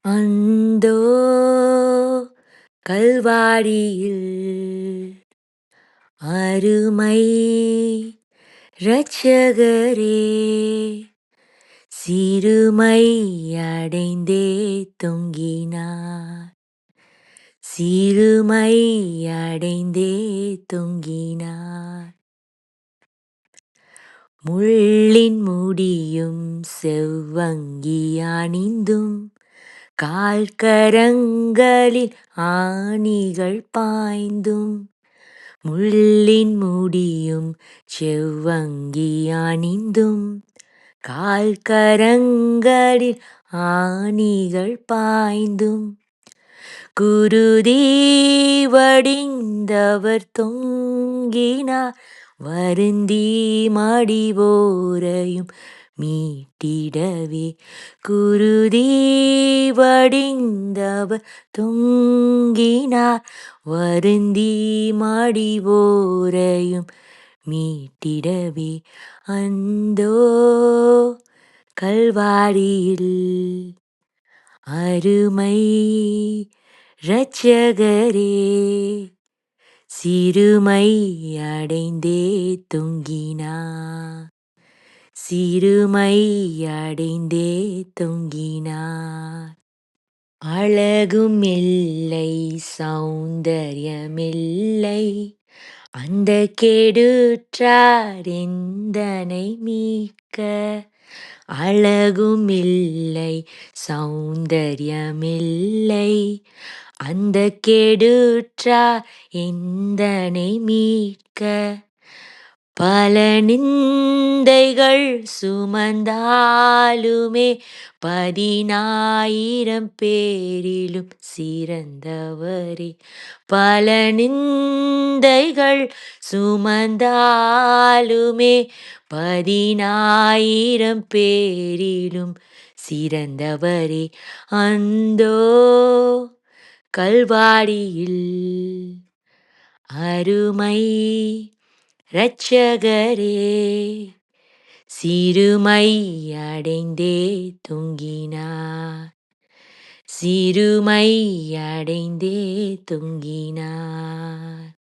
அந்தோ கல்வாரியில் அருமை இரட்சகரே, சிறுமை அடைந்தே தொங்கினார், சிறுமை அடைந்தே தொங்கினார். முள்ளின் முடியும் செவ்வங்கி அணிந்தும், கால்கரங்களில் ஆணிகள் பாய்ந்தும், முள்ளின் முடியும் செவ்வங்கி அணிந்தும், கால்கரங்களில் ஆணிகள் பாய்ந்தும், குருதி வடிந்தவர் தொங்கினார், வருந்தி மடிவோரையும் மீட்டிடவே. குருதி வடிந்தவர் தொங்கினார், வருந்தி மடிவோரையும் மீட்டிடவே. அந்தோ கல்வாரியில் அருமை இரட்சகரே, சிறுமை அடைந்தே தொங்கினார், சிறுமை அடைந்தே தொங்கினார். அழகும் இல்லை சௌந்தர்யமில்லை, அந்த கெடுற்றார் எந்தனை மீட்க. அழகும் இல்லை சௌந்தர்யமில்லை, அந்த கெடுற்றார் எந்தனை மீட்க. பல நிந்தைகள் சுமந்தாலுமே, 10,000 பேரிலும் சிறந்தவரே. பல நிந்தைகள் சுமந்தாலுமே, 10,000 பேரிலும் சிறந்தவரே. அந்தோ கல்வாரியில் அருமை இரட்சகரே, சிறுமை அடைந்தே தொங்கினார், சிறுமை அடைந்தே தொங்கினார்.